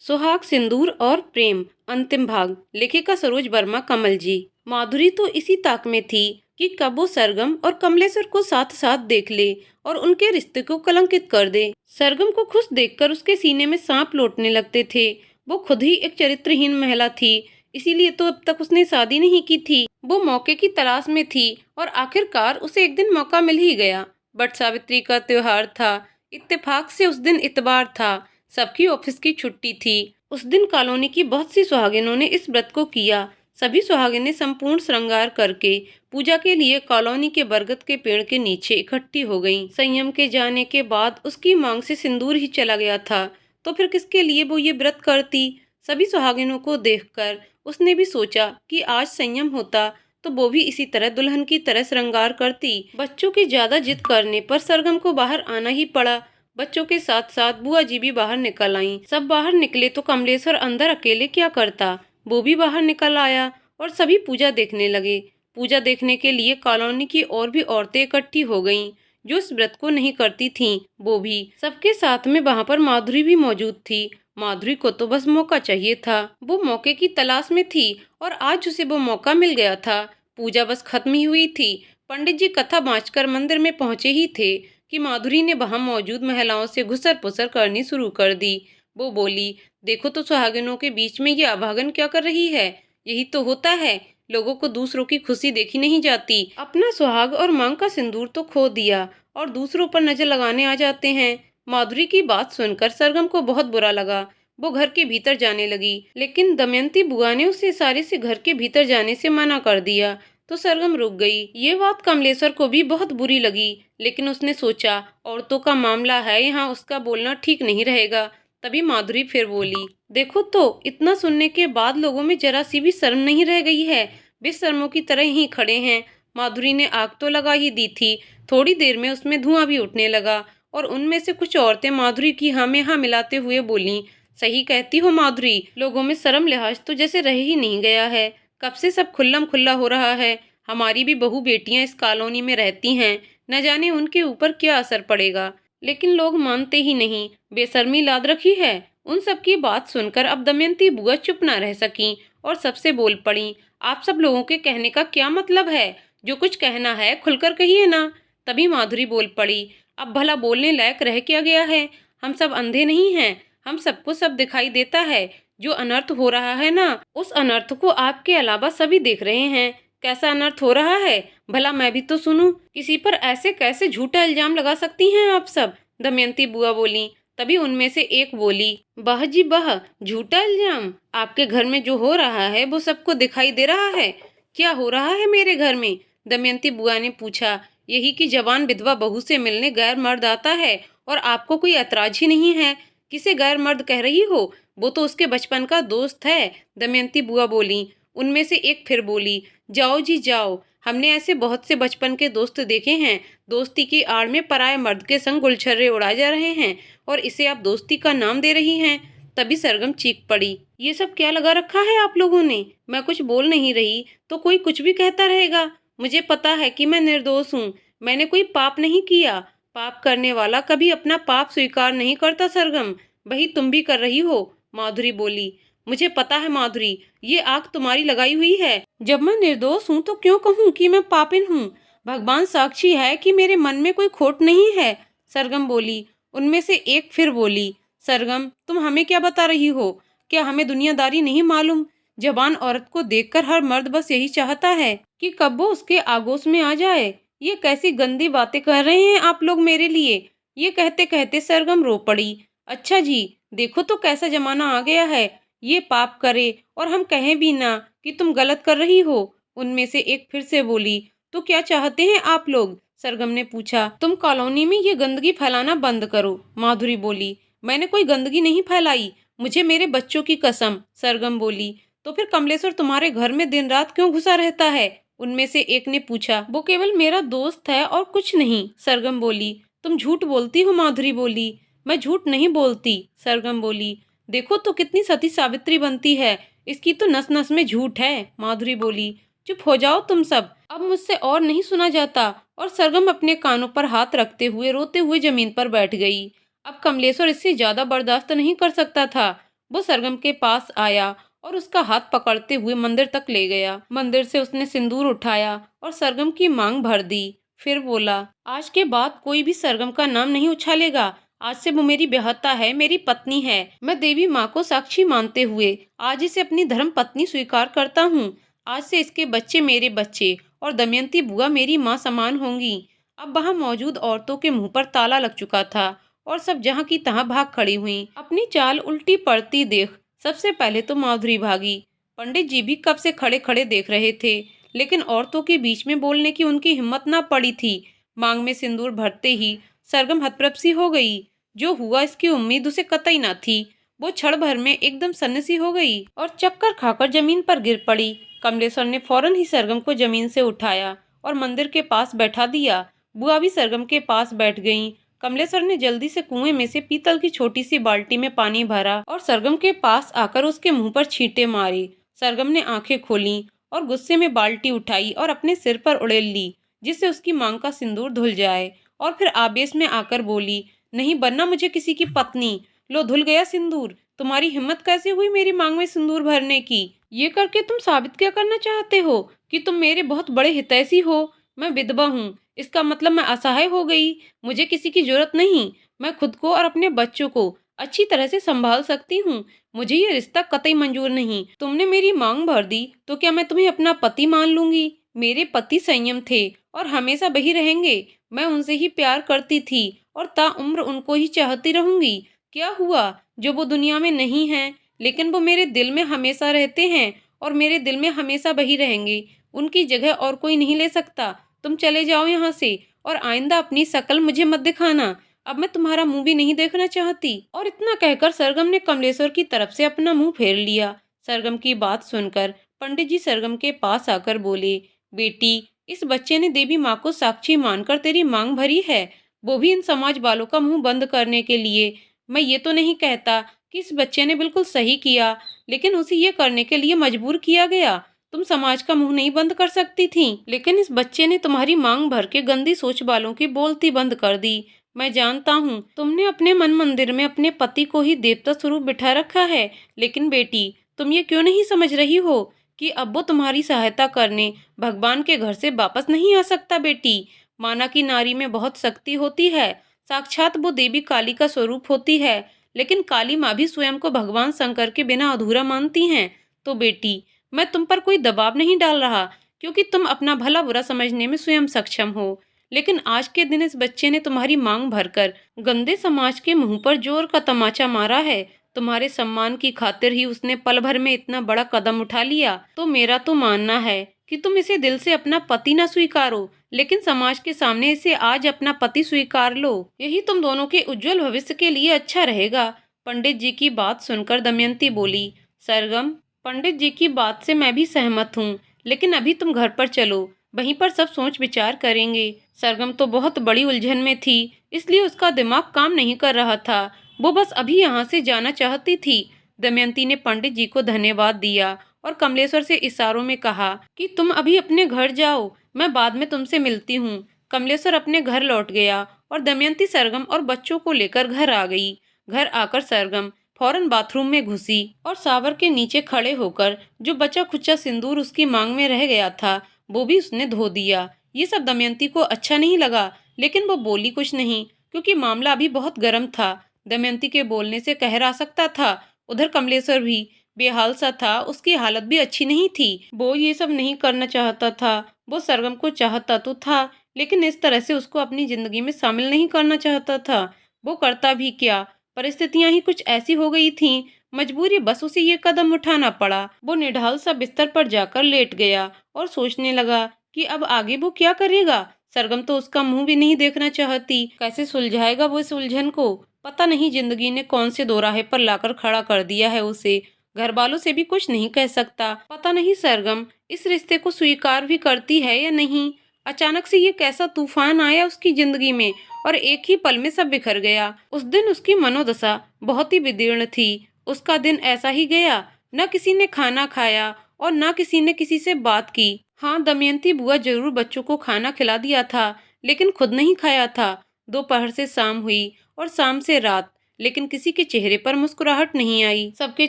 सुहाग सिंदूर और प्रेम अंतिम भाग। लेखिका सरोज वर्मा कमल जी। माधुरी तो इसी ताक में थी कि कब वो सरगम और कमलेश्वर को साथ साथ देख ले और उनके रिश्ते को कलंकित कर दे। सरगम को खुश देखकर उसके सीने में सांप लौटने लगते थे। वो खुद ही एक चरित्रहीन महिला थी, इसीलिए तो अब तक उसने शादी नहीं की थी। वो मौके की तलाश में थी और आखिरकार उसे एक दिन मौका मिल ही गया। बट सावित्री का त्योहार था। इत्तेफाक से उस दिन इतवार था। सबकी ऑफिस की छुट्टी थी। उस दिन कॉलोनी की बहुत सी सुहागिनों ने इस व्रत को किया। सभी सुहागिनें संपूर्ण श्रृंगार करके पूजा के लिए कॉलोनी के बरगद के पेड़ के नीचे इकट्ठी हो गईं। संयम के जाने के बाद उसकी मांग से सिंदूर ही चला गया था, तो फिर किसके लिए वो ये व्रत करती। सभी सुहागिनों को देखकर उसने भी सोचा कि आज संयम होता तो वो भी इसी तरह दुल्हन की तरह श्रृंगार करती। बच्चों की ज्यादा जिद करने पर सरगम को बाहर आना ही पड़ा। बच्चों के साथ साथ बुआ जी भी बाहर निकल आईं। सब बाहर निकले तो कमलेश्वर अंदर अकेले क्या करता। वो भी बाहर निकल आया और सभी पूजा देखने लगे। पूजा देखने के लिए कॉलोनी की और भी औरतें इकट्ठी हो गईं, जो इस व्रत को नहीं करती थीं। वो भी सबके साथ में वहां पर माधुरी भी मौजूद थी। माधुरी को तो बस मौका चाहिए था। वो मौके की तलाश में थी और आज उसे वो मौका मिल गया था। पूजा बस खत्म ही हुई थी। पंडित जी कथा बाँचकर मंदिर में पहुंचे ही थे कि माधुरी ने वहां मौजूद महिलाओं से घुसर पुसर करनी शुरू कर दी। वो बोली, देखो तो सुहागिनों के बीच में ये अभागन क्या कर रही है। यही तो होता है, लोगों को दूसरों की खुशी देखी नहीं जाती। अपना सुहाग और मांग का सिंदूर तो खो दिया और दूसरों पर नजर लगाने आ जाते हैं। माधुरी की बात सुनकर सरगम को बहुत बुरा लगा। वो घर के भीतर जाने लगी, लेकिन दमयंती बुआ ने उसे इशारे से घर के भीतर जाने से मना कर दिया। तो सरगम रुक गई। ये बात कमलेश्वर को भी बहुत बुरी लगी, लेकिन उसने सोचा औरतों का मामला है, यहाँ उसका बोलना ठीक नहीं रहेगा। तभी माधुरी फिर बोली, देखो तो इतना सुनने के बाद लोगों में जरा सी भी शर्म नहीं रह गई है। बेशर्मों की तरह ही खड़े हैं। माधुरी ने आग तो लगा ही दी थी। थोड़ी देर में उसमें धुआं भी उठने लगा और उनमें से कुछ औरतें माधुरी की हाँ में हाँ मिलाते हुए बोली, सही कहती हो माधुरी, लोगों में शर्म लिहाज तो जैसे रह ही नहीं गया है। कब से सब खुल्लम खुल्ला हो रहा है। हमारी भी बहू बेटियां इस कॉलोनी में रहती हैं, न जाने उनके ऊपर क्या असर पड़ेगा। लेकिन लोग मानते ही नहीं। बेशर्मी लाद रखी है। उन सब की बात सुनकर अब दमयंती बुआ चुप न रह सकी और सबसे बोल पड़ी, आप सब लोगों के कहने का क्या मतलब है। जो कुछ कहना है खुलकर कहिए ना। तभी माधुरी बोल पड़ी, अब भला बोलने लायक रह क्या गया है। हम सब अंधे नहीं हैं। हम सबको सब दिखाई देता है। जो अनर्थ हो रहा है ना, उस अनर्थ को आपके अलावा सभी देख रहे हैं। कैसा अनर्थ हो रहा है, भला मैं भी तो सुनूं। किसी पर ऐसे कैसे झूठा इल्जाम लगा सकती हैं आप सब। दमयंती बुआ बोली। तभी उनमें से एक बोली, वाह जी वाह, झूठा इल्जाम। आपके घर में जो हो रहा है वो सबको दिखाई दे रहा है। क्या हो रहा है मेरे घर में। दमयंती बुआ ने पूछा। यही कि जवान विधवा बहू से मिलने गैर मर्द आता है और आपको कोई ऐतराज ही नहीं है। किसे गैर मर्द कह रही हो, वो तो उसके बचपन का दोस्त है। दमयंती बुआ बोली। उनमें से एक फिर बोली, जाओ जी जाओ, हमने ऐसे बहुत से बचपन के दोस्त देखे हैं। दोस्ती की आड़ में पराये मर्द के संग गुलछर्रे उड़ाए जा रहे हैं और इसे आप दोस्ती का नाम दे रही हैं। तभी सरगम चीख पड़ी, ये सब क्या लगा रखा है आप लोगों ने। मैं कुछ बोल नहीं रही तो कोई कुछ भी कहता रहेगा। मुझे पता है कि मैं निर्दोष हूँ। मैंने कोई पाप नहीं किया। पाप करने वाला कभी अपना पाप स्वीकार नहीं करता सरगम, वही तुम भी कर रही हो। माधुरी बोली, मुझे पता है माधुरी, ये आग तुम्हारी लगाई हुई है। जब मैं निर्दोष हूँ तो क्यों कहूँ कि मैं पापिन हूँ। भगवान साक्षी है कि मेरे मन में कोई खोट नहीं है। सरगम बोली। उनमें से एक फिर बोली, सरगम तुम हमें क्या बता रही हो। क्या हमें दुनियादारी नहीं मालूम। जवान औरत को देखकर हर मर्द बस यही चाहता है कि कब वो उसके आगोश में आ जाए। ये कैसी गंदी बातें कह रहे हैं आप लोग मेरे लिए। ये कहते कहते सरगम रो पड़ी। अच्छा जी, देखो तो कैसा जमाना आ गया है। ये पाप करे और हम कहें भी ना कि तुम गलत कर रही हो। उनमें से एक फिर से बोली, तो क्या चाहते हैं आप लोग। सरगम ने पूछा, तुम कॉलोनी में ये गंदगी फैलाना बंद करो। माधुरी बोली, मैंने कोई गंदगी नहीं फैलाई, मुझे मेरे बच्चों की कसम। सरगम बोली, तो फिर कमलेश्वर तुम्हारे घर में दिन रात क्यों घुसा रहता है। उनमें से एक ने पूछा, वो केवल मेरा दोस्त है और कुछ नहीं। सरगम बोली, तुम झूठ बोलती हो। माधुरी बोली, मैं झूठ नहीं बोलती। सरगम बोली, देखो तो कितनी सती सावित्री बनती है। इसकी तो नस नस में झूठ है। माधुरी बोली, चुप हो जाओ तुम सब, अब मुझसे और नहीं सुना जाता। और सरगम अपने कानों पर हाथ रखते हुए रोते हुए जमीन पर बैठ गई। अब कमलेश्वर इससे ज्यादा बर्दाश्त नहीं कर सकता था। वो सरगम के पास आया और उसका हाथ पकड़ते हुए मंदिर तक ले गया। मंदिर से उसने सिंदूर उठाया और सरगम की मांग भर दी। फिर बोला, आज के बाद कोई भी सरगम का नाम नहीं उछालेगा। आज से वो मेरी ब्याहता है, मेरी पत्नी है। मैं देवी माँ को साक्षी मानते हुए आज इसे अपनी धर्म पत्नी स्वीकार करता हूँ। आज से इसके बच्चे मेरे बच्चे और दमयंती बुआ मेरी माँ समान होंगी। अब वहाँ मौजूद औरतों के मुंह पर ताला लग चुका था और सब जहाँ की तहाँ भाग खड़ी हुई। अपनी चाल उल्टी पड़ती देख सबसे पहले तो माधुरी भागी। पंडित जी भी कब से खड़े खड़े देख रहे थे, लेकिन औरतों के बीच में बोलने की उनकी हिम्मत ना पड़ी थी। मांग में सिंदूर भरते ही सरगम हतप्रभ सी हो गई। जो हुआ इसकी उम्मीद उसे कतई ना थी। वो क्षण भर में एकदम सन्नसी हो गई और चक्कर खाकर जमीन पर गिर पड़ी। कमलेश्वर ने फौरन ही सरगम को जमीन से उठाया और मंदिर के पास बैठा दिया। बुआ भी सरगम के पास बैठ गईं। कमलेश्वर ने जल्दी से कुएं में से पीतल की छोटी सी बाल्टी में पानी भरा और सरगम के पास आकर उसके मुंह पर छींटे मारे। सरगम ने आंखें खोली और गुस्से में बाल्टी उठाई और अपने सिर पर उड़ेल ली, जिससे उसकी मांग का सिंदूर धुल जाए। और फिर आवेश में आकर बोली, नहीं बनना मुझे किसी की पत्नी। लो धुल गया सिंदूर। तुम्हारी हिम्मत कैसे हुई मेरी मांग में सिंदूर भरने की? ये करके तुम साबित क्या करना चाहते हो कि तुम मेरे बहुत बड़े हितैषी हो? मैं विधवा हूँ, इसका मतलब मैं असहाय हो गई। मुझे किसी की जरूरत नहीं। मैं खुद को और अपने बच्चों को अच्छी तरह से संभाल सकती हूँ। मुझे ये रिश्ता कतई मंजूर नहीं। तुमने मेरी मांग भर दी तो क्या मैं तुम्हें अपना पति मान लूंगी? मेरे पति संयम थे और हमेशा वही रहेंगे। मैं उनसे ही प्यार करती थी और ताउम्र उनको ही चाहती रहूंगी। क्या हुआ जो वो दुनिया में नहीं है, लेकिन वो मेरे दिल में हमेशा रहते हैं और मेरे दिल में हमेशा वही रहेंगे। उनकी जगह और कोई नहीं ले सकता। तुम चले जाओ यहाँ से और आइंदा अपनी शकल मुझे मत दिखाना। अब मैं तुम्हारा मुंह भी नहीं देखना चाहती। और इतना कहकर सरगम ने कमलेश्वर की तरफ से अपना मुंह फेर लिया। सरगम की बात सुनकर पंडित जी सरगम के पास आकर बोले, बेटी, इस बच्चे ने देवी माँ को साक्षी मानकर तेरी मांग भरी है, वो भी इन समाज वालों का मुंह बंद करने के लिए। मैं ये तो नहीं कहता कि इस बच्चे ने बिल्कुल सही किया, लेकिन उसे ये करने के लिए मजबूर किया गया। तुम समाज का मुंह नहीं बंद कर सकती थी, लेकिन इस बच्चे ने तुम्हारी मांग भर के गंदी सोच वालों की बोलती बंद कर दी। मैं जानता हूँ तुमने अपने मन मंदिर में अपने पति को ही देवता स्वरूप बिठा रखा है, लेकिन बेटी, तुम ये क्यों नहीं समझ रही हो कि अब वो तुम्हारी सहायता करने भगवान के घर से वापस नहीं आ सकता। बेटी, माना कि नारी में बहुत शक्ति होती है, साक्षात वो देवी काली का स्वरूप होती है, लेकिन काली माँ भी स्वयं को भगवान शंकर के बिना अधूरा मानती हैं। तो बेटी, मैं तुम पर कोई दबाव नहीं डाल रहा, क्योंकि तुम अपना भला बुरा समझने में स्वयं सक्षम हो। लेकिन आज के दिन इस बच्चे ने तुम्हारी मांग भरकर गंदे समाज के मुंह पर जोर का तमाचा मारा है। तुम्हारे सम्मान की खातिर ही उसने पल भर में इतना बड़ा कदम उठा लिया। तो मेरा तो मानना है कि तुम इसे दिल से अपना पति न स्वीकारो, लेकिन समाज के सामने इसे आज अपना पति स्वीकार लो। यही तुम दोनों के उज्जवल भविष्य के लिए अच्छा रहेगा। पंडित जी की बात सुनकर दमयंती बोली, सरगम, पंडित जी की बात से मैं भी सहमत हूँ, लेकिन अभी तुम घर पर चलो, वहीं पर सब सोच विचार करेंगे। सरगम तो बहुत बड़ी उलझन में थी, इसलिए उसका दिमाग काम नहीं कर रहा था। वो बस अभी यहाँ से जाना चाहती थी। दमयंती ने पंडित जी को धन्यवाद दिया और कमलेश्वर से इशारों में कहा कि तुम अभी अपने घर जाओ, मैं बाद में तुमसे मिलती हूँ। कमलेश्वर अपने घर लौट गया और दमयंती सरगम और बच्चों को लेकर घर आ गई। घर आकर सरगम फौरन बाथरूम में घुसी और शावर के नीचे खड़े होकर जो बचा खुचा सिंदूर उसकी मांग में रह गया था, वो भी उसने धो दिया। ये सब दमयंती को अच्छा नहीं लगा, लेकिन वो बोली कुछ नहीं, क्योंकि मामला अभी बहुत गर्म था। दमयंती के बोलने से कहर आ सकता था। उधर कमलेश्वर भी बेहाल सा था, उसकी हालत भी अच्छी नहीं थी। वो ये सब नहीं करना चाहता था। वो सरगम को चाहता तो था, लेकिन इस तरह से उसको अपनी जिंदगी में शामिल नहीं करना चाहता था। वो करता भी क्या, परिस्थितियां ही कुछ ऐसी हो गई थीं, मजबूरी बस उसे ये कदम उठाना पड़ा। वो निढाल सा बिस्तर पर जाकर लेट गया और सोचने लगा कि अब आगे वो क्या करेगा। सरगम तो उसका मुंह भी नहीं देखना चाहती। कैसे सुलझाएगा वो इस उलझन को? पता नहीं जिंदगी ने कौन से दोराहे पर लाकर खड़ा कर दिया है उसे। घर वालों से भी कुछ नहीं कह सकता। पता नहीं सरगम इस रिश्ते को स्वीकार भी करती है या नहीं। अचानक से ये कैसा तूफान आया उसकी जिंदगी में और एक ही पल में सब बिखर गया। उस दिन उसकी मनोदशा बहुत ही विदीर्ण थी। उसका दिन ऐसा ही गया, न किसी ने खाना खाया और न किसी ने किसी से बात की। हाँ, दमयंती बुआ जरूर बच्चों को खाना खिला दिया था, लेकिन खुद नहीं खाया था। दोपहर से शाम हुई और शाम से रात, लेकिन किसी के चेहरे पर मुस्कुराहट नहीं आई। सबके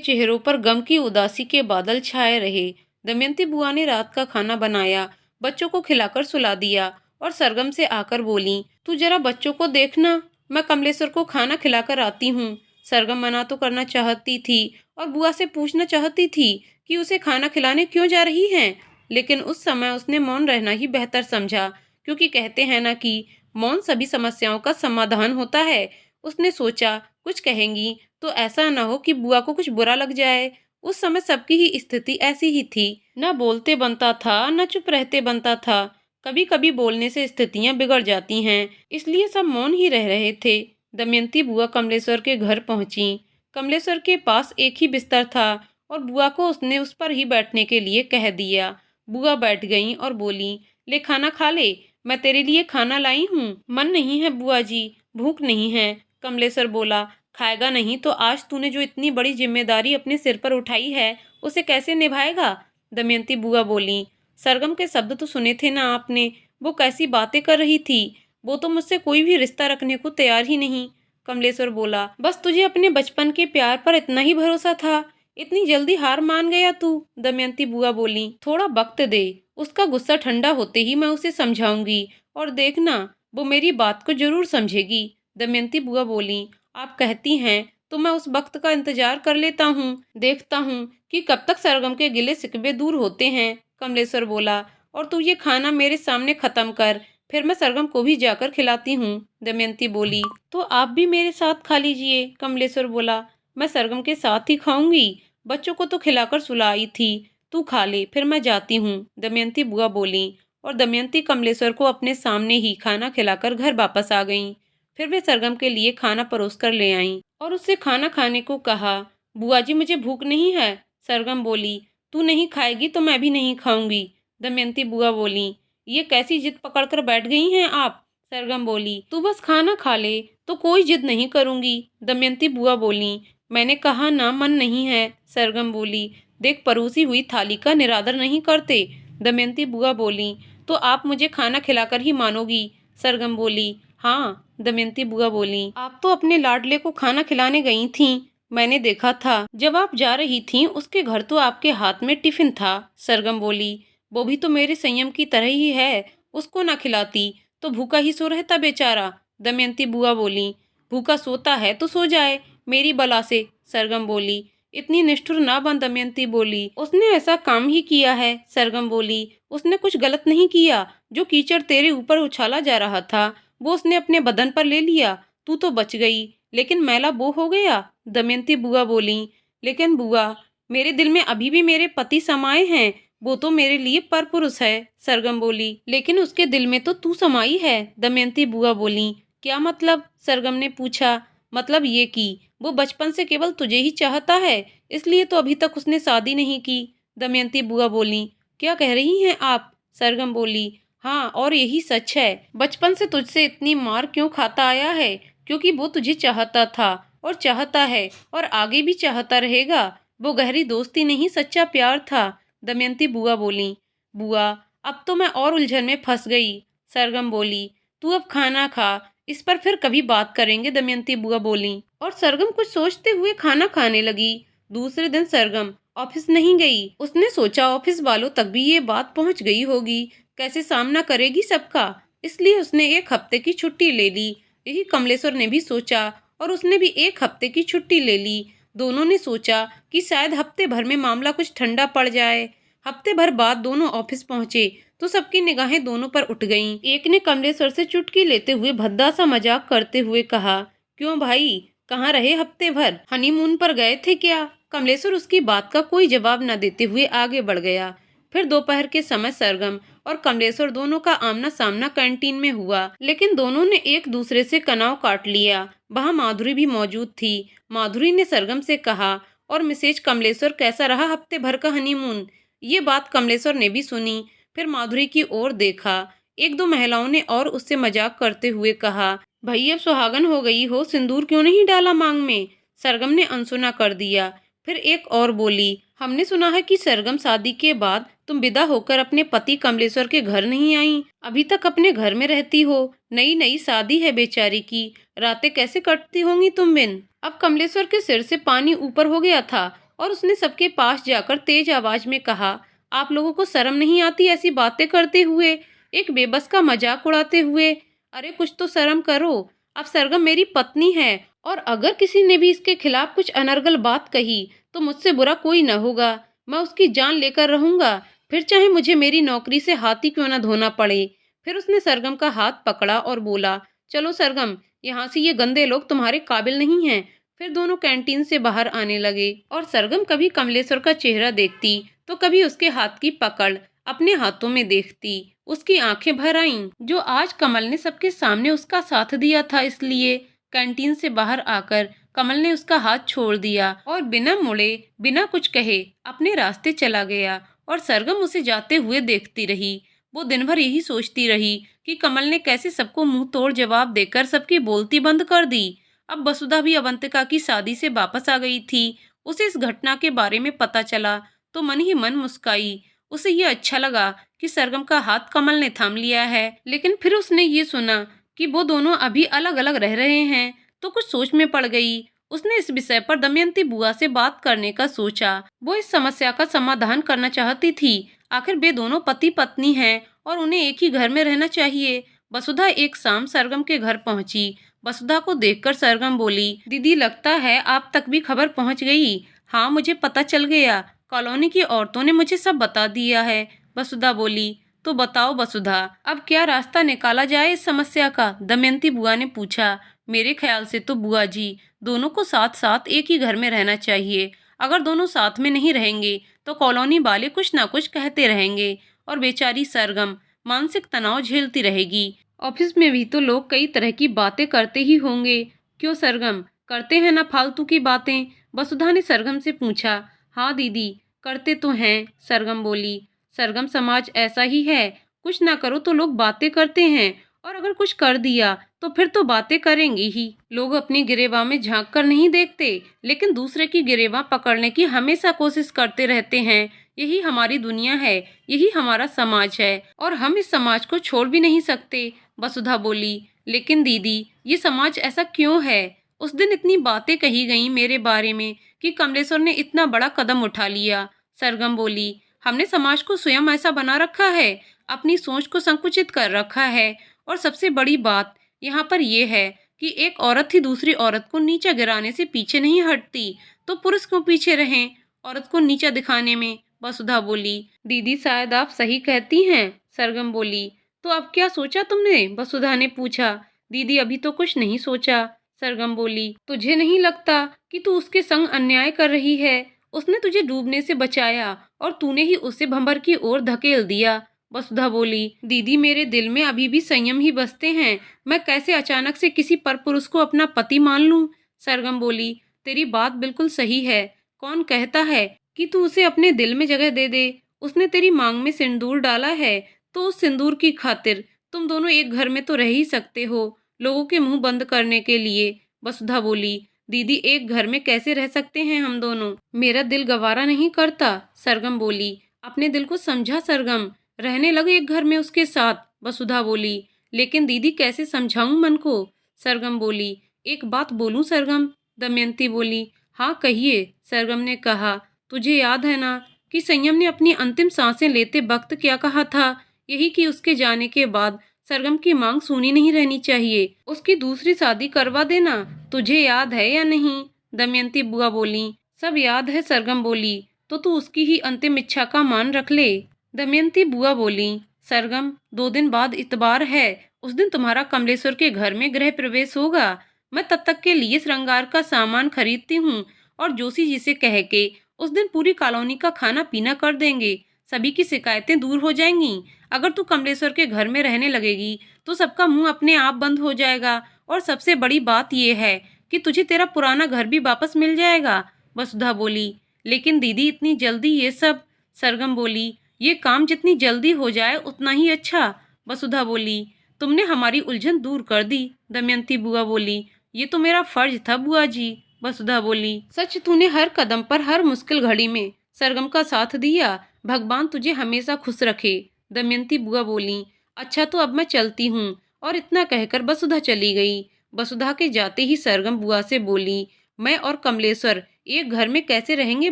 चेहरों पर गम की उदासी के बादल छाए रहे। दमयंती बुआ ने रात का खाना बनाया, बच्चों को खिलाकर सुला दिया और सरगम से आकर बोली, तू जरा बच्चों को देखना, मैं कमलेश्वर को खाना खिलाकर आती हूँ। सरगम मना तो करना चाहती थी और बुआ से पूछना चाहती थी कि उसे खाना खिलाने क्यों जा रही हैं, लेकिन उस समय उसने मौन रहना ही बेहतर समझा, क्योंकि कहते हैं ना कि मौन सभी समस्याओं का समाधान होता है। उसने सोचा कुछ कहेंगी तो ऐसा न हो कि बुआ को कुछ बुरा लग जाए। उस समय सबकी ही स्थिति ऐसी ही थी, न बोलते बनता था न चुप रहते बनता था। कभी कभी बोलने से स्थितियां बिगड़ जाती हैं, इसलिए सब मौन ही रह रहे थे। दमयंती बुआ कमलेश्वर के घर पहुंची। कमलेश्वर के पास एक ही बिस्तर था और बुआ को उसने उस पर ही बैठने के लिए कह दिया। बुआ बैठ गईं और बोली, ले खाना खा ले, मैं तेरे लिए खाना लाई हूँ। मन नहीं है बुआ जी, भूख नहीं है। कमलेश्वर बोला, खाएगा नहीं तो आज तूने जो इतनी बड़ी जिम्मेदारी अपने सिर पर उठाई है उसे कैसे निभाएगा। दमयंती बुआ बोली, सरगम के शब्द तो सुने थे ना आपने, वो कैसी बातें कर रही थी, वो तो मुझसे कोई भी रिश्ता रखने को तैयार ही नहीं। कमलेश्वर बोला, बस तुझे अपने बचपन के प्यार पर इतना ही भरोसा था, इतनी जल्दी हार मान गया तू। दमयंती बुआ बोली, थोड़ा वक्त दे, उसका गुस्सा ठंडा होते ही मैं उसे समझाऊंगी और देखना वो मेरी बात को जरूर समझेगी। दमयंती बुआ बोली, आप कहती हैं तो मैं उस वक्त का इंतजार कर लेता हूँ, देखता हूँ कि कब तक सरगम के गिले शिकवे दूर होते हैं। कमलेश्वर बोला, और तू ये खाना मेरे सामने खत्म कर, फिर मैं सरगम को भी जाकर खिलाती हूँ। दमयंती बोली, तो आप भी मेरे साथ खा लीजिए। कमलेश्वर बोला, मैं सरगम के साथ ही खाऊंगी, बच्चों को तो खिलाकर सुलाई थी, तू खा ले, फिर मैं जाती हूँ। दमयंती बुआ बोली और दमयंती कमलेश्वर को अपने सामने ही खाना खिलाकर घर वापस आ गईं। फिर वे सरगम के लिए खाना परोस कर ले आईं और उससे खाना खाने को कहा। बुआ जी मुझे भूख नहीं है। सरगम बोली, तू नहीं खाएगी तो मैं भी नहीं खाऊंगी। दमयंती बुआ बोली, ये कैसी जिद पकड़कर बैठ गई हैं आप। सरगम बोली, तू बस खाना खा ले तो कोई जिद नहीं करूंगी। दमयंती बुआ बोली, मैंने कहा ना मन नहीं है। सरगम बोली, देख परोसी हुई थाली का निरादर नहीं करते। दमयंती बुआ बोली, तो आप मुझे खाना खिलाकर ही मानोगी। सरगम बोली, हाँ। दमयंती बुआ बोली, आप तो अपने लाडले को खाना खिलाने गई थीं, मैंने देखा था, जब आप जा रही थीं उसके घर तो आपके हाथ में टिफिन था। सरगम बोली, वो भी तो मेरे संयम की तरह ही है, उसको ना खिलाती तो भूखा ही सो रहता बेचारा। दमयंती बुआ बोली, भूखा सोता है तो सो जाए मेरी बला से। सरगम बोली, इतनी निष्ठुर ना बन। दमयंती बोली, उसने ऐसा काम ही किया है। सरगम बोली, उसने कुछ गलत नहीं किया, जो कीचड़ तेरे ऊपर उछाला जा रहा था वो उसने अपने बदन पर ले लिया, तू तो बच गई, लेकिन मैला वो हो गया। दमयंती बुआ बोली, लेकिन बुआ मेरे दिल में अभी भी मेरे पति समाये हैं, वो तो मेरे लिए परपुरुष है। सरगम बोली, लेकिन उसके दिल में तो तू समाई है। दमयंती बुआ बोली, क्या मतलब। सरगम ने पूछा, मतलब ये कि वो बचपन से केवल तुझे ही चाहता है, इसलिए तो अभी तक उसने शादी नहीं की। दमयंती बुआ बोली, क्या कह रही हैं आप। सरगम बोली, हाँ, और यही सच है, बचपन से तुझसे इतनी मार क्यों खाता आया है, क्योंकि वो तुझे चाहता था और चाहता है और आगे भी चाहता रहेगा। वो गहरी दोस्ती नहीं, सच्चा प्यार था। दमयंती बुआ बोली, बुआ अब तो मैं और उलझन में फंस गई। सरगम बोली, तू अब खाना खा, इस पर फिर कभी बात करेंगे। दमयंती बुआ बोली और सरगम कुछ सोचते हुए खाना खाने लगी। दूसरे दिन सरगम ऑफिस नहीं गई। उसने सोचा ऑफिस वालों तक भी ये बात पहुंच गई होगी, कैसे सामना करेगी सबका, इसलिए उसने एक हफ्ते की छुट्टी ले ली। यही कमलेश्वर ने भी सोचा और उसने भी एक हफ्ते की छुट्टी ले ली। दोनों ने सोचा कि शायद हफ्ते भर में मामला कुछ ठंडा पड़ जाए। हफ्ते भर बाद दोनों ऑफिस पहुंचे तो सबकी निगाहें दोनों पर उठ गईं। एक ने कमलेश्वर से चुटकी लेते हुए भद्दा सा मजाक करते हुए कहा, क्यों भाई, कहाँ रहे हफ्ते भर, हनीमून पर गए थे क्या। कमलेश्वर उसकी बात का कोई जवाब न देते हुए आगे बढ़ गया। फिर दोपहर के समय सरगम और कमलेश्वर दोनों का आमना सामना कैंटीन में हुआ, लेकिन दोनों ने एक दूसरे से कनाव काट लिया। वहाँ माधुरी भी मौजूद थी। माधुरी ने सरगम से कहा, और मिसेज कमलेश्वर कैसा रहा हफ्ते भर का हनीमून। ये बात कमलेश्वर ने भी सुनी, फिर माधुरी की ओर देखा। एक दो महिलाओं ने और उससे मजाक करते हुए कहा, भाई अब सुहागन हो गई हो, सिंदूर क्यों नहीं डाला मांग में। सरगम ने अनसुना कर दिया। फिर एक और बोली, हमने सुना है कि सरगम शादी के बाद तुम विदा होकर अपने पति कमलेश्वर के घर नहीं आई, अभी तक अपने घर में रहती हो, नई नई शादी है बेचारी की, रातें कैसे कटती होंगी तुम बिन। अब कमलेश्वर के सिर से पानी ऊपर हो गया था और उसने सबके पास जाकर तेज आवाज में कहा, आप लोगों को शर्म नहीं आती ऐसी बातें करते हुए, एक बेबस का मजाक उड़ाते हुए? अरे कुछ तो शर्म करो। अब सरगम मेरी पत्नी है और अगर किसी ने भी इसके खिलाफ कुछ अनर्गल बात कही तो मुझसे बुरा कोई न होगा। मैं उसकी जान लेकर रहूंगा, फिर चाहे मुझे मेरी नौकरी से हाथी क्यों न धोना पड़े। फिर उसने सरगम का हाथ पकड़ा और बोला, चलो सरगम, यहाँ से, ये गंदे लोग तुम्हारे काबिल नहीं हैं। फिर दोनों कैंटीन से बाहर आने लगे और सरगम कभी कमलेश्वर का चेहरा देखती तो कभी उसके हाथ की पकड़ अपने हाथों में देखती। उसकी आंखें भर आईं। जो आज कमल ने सबके सामने उसका साथ दिया था, इसलिए कैंटीन से बाहर आकर कमल ने उसका हाथ छोड़ दिया और बिना मुड़े बिना कुछ कहे अपने रास्ते चला गया और सरगम उसे जाते हुए देखती रही। वो दिन भर यही सोचती रही कि कमल ने कैसे सबको मुंह तोड़ जवाब देकर सबकी बोलती बंद कर दी। अब वसुधा भी अवंतिका की शादी से वापस आ गई थी। उसे इस घटना के बारे में पता चला तो मन ही मन मुस्काई। उसे ये अच्छा लगा कि सरगम का हाथ कमल ने थाम लिया है। लेकिन फिर उसने ये सुना कि वो दोनों अभी अलग अलग रह रहे हैं तो कुछ सोच में पड़ गई। उसने इस विषय पर दमयंती बुआ से बात करने का सोचा। वो इस समस्या का समाधान करना चाहती थी। आखिर वे दोनों पति पत्नी हैं और उन्हें एक ही घर में रहना चाहिए। वसुधा एक शाम सरगम के घर पहुंची। वसुधा को देखकर सरगम बोली, दीदी लगता है आप तक भी खबर पहुंच गई। हाँ मुझे पता चल गया, कॉलोनी की औरतों ने मुझे सब बता दिया है। वसुधा बोली, तो बताओ वसुधा, अब क्या रास्ता निकाला जाए इस समस्या का? दमयंती बुआ ने पूछा। मेरे ख्याल से तो बुआ जी, दोनों को साथ साथ एक ही घर में रहना चाहिए। अगर दोनों साथ में नहीं रहेंगे तो कॉलोनी वाले कुछ ना कुछ कहते रहेंगे और बेचारी सरगम मानसिक तनाव झेलती रहेगी। ऑफिस में भी तो लोग कई तरह की बातें करते ही होंगे, क्यों सरगम, करते हैं ना फालतू की बातें? वसुधा ने सरगम से पूछा। हाँ दीदी, करते तो हैं, सरगम बोली। सरगम समाज ऐसा ही है, कुछ ना करो तो लोग बातें करते हैं और अगर कुछ कर दिया तो फिर तो बातें करेंगे ही। लोग अपनी गिरेबान में झांक कर नहीं देखते, लेकिन दूसरे की गिरेबान पकड़ने की हमेशा कोशिश करते रहते हैं। यही हमारी दुनिया है, यही हमारा समाज है और हम इस समाज को छोड़ भी नहीं सकते। वसुधा बोली, लेकिन दीदी ये समाज ऐसा क्यों है? उस दिन इतनी बातें कही गई मेरे बारे में कि कमलेश्वर ने इतना बड़ा कदम उठा लिया। सरगम बोली, हमने समाज को स्वयं ऐसा बना रखा है, अपनी सोच को संकुचित कर रखा है और सबसे बड़ी बात यहाँ पर यह है कि एक औरत ही दूसरी औरत को नीचा गिराने से पीछे नहीं हटती, तो पुरुष क्यों पीछे रहें औरत को नीचा दिखाने में? वसुधा बोली, दीदी शायद आप सही कहती हैं। सरगम बोली, तो अब क्या सोचा तुमने? वसुधा ने पूछा। दीदी अभी तो कुछ नहीं सोचा, सरगम बोली। तुझे नहीं लगता कि तू उसके संग अन्याय कर रही है? उसने तुझे डूबने से बचाया और तूने ही उसे भंवर की ओर धकेल दिया। वसुधा बोली, दीदी मेरे दिल में अभी भी संयम ही बसते हैं, मैं कैसे अचानक से किसी परपुरुष को अपना पति मान लूं? सरगम बोली, तेरी बात बिल्कुल सही है। कौन कहता है कि तू उसे अपने दिल में जगह दे दे? उसने तेरी मांग में सिंदूर डाला है तो उस सिंदूर की खातिर तुम दोनों एक घर में तो रह ही सकते हो, लोगों के मुंह बंद करने के लिए। वसुधा बोली, दीदी एक घर में कैसे रह सकते हैं हम दोनों? मेरा दिल गवारा नहीं करता। सरगम बोली, अपने दिल को समझा सरगम, रहने लगे एक घर में उसके साथ। वसुधा बोली, लेकिन दीदी कैसे समझाऊं मन को? सरगम बोली, एक बात बोलूं सरगम? दमयंती बोली, हाँ कहिए। सरगम ने कहा, तुझे याद है ना कि संयम ने अपनी अंतिम सांसें लेते वक्त क्या कहा था? यही कि उसके जाने के बाद सरगम की मांग सुनी नहीं रहनी चाहिए, उसकी दूसरी शादी करवा देना। तुझे याद है या नहीं? दमयंती बुआ बोली, सब याद है। सरगम बोली, तो तू उसकी ही अंतिम इच्छा का मान रख ले। दमयंती बुआ बोली, सरगम 2 दिन बाद इतवार है, उस दिन तुम्हारा कमलेश्वर के घर में गृह प्रवेश होगा। मैं तब तक के लिए श्रृंगार का सामान खरीदती हूँ और जोशी जी से कह के उस दिन पूरी कॉलोनी का खाना पीना कर देंगे, सभी की शिकायतें दूर हो जाएंगी। अगर तू कमलेश्वर के घर में रहने लगेगी तो सबका मुंह अपने आप बंद हो जाएगा और सबसे बड़ी बात यह है कि तुझे तेरा पुराना घर भी वापस मिल जाएगा। वसुधा बोली, लेकिन दीदी इतनी जल्दी ये सब? सरगम बोली, ये काम जितनी जल्दी हो जाए उतना ही अच्छा। वसुधा बोली, तुमने हमारी उलझन दूर कर दी। दमयंती बुआ बोली, ये तो मेरा फर्ज था बुआ जी। वसुधा बोली, सच तूने हर कदम पर हर मुश्किल घड़ी में सरगम का साथ दिया, भगवान तुझे हमेशा खुश रखे। दमयंती बुआ बोली, अच्छा तो अब मैं चलती हूँ। और इतना कहकर वसुधा चली गई। वसुधा के जाते ही सरगम बुआ से बोली, मैं और कमलेश्वर एक घर में कैसे रहेंगे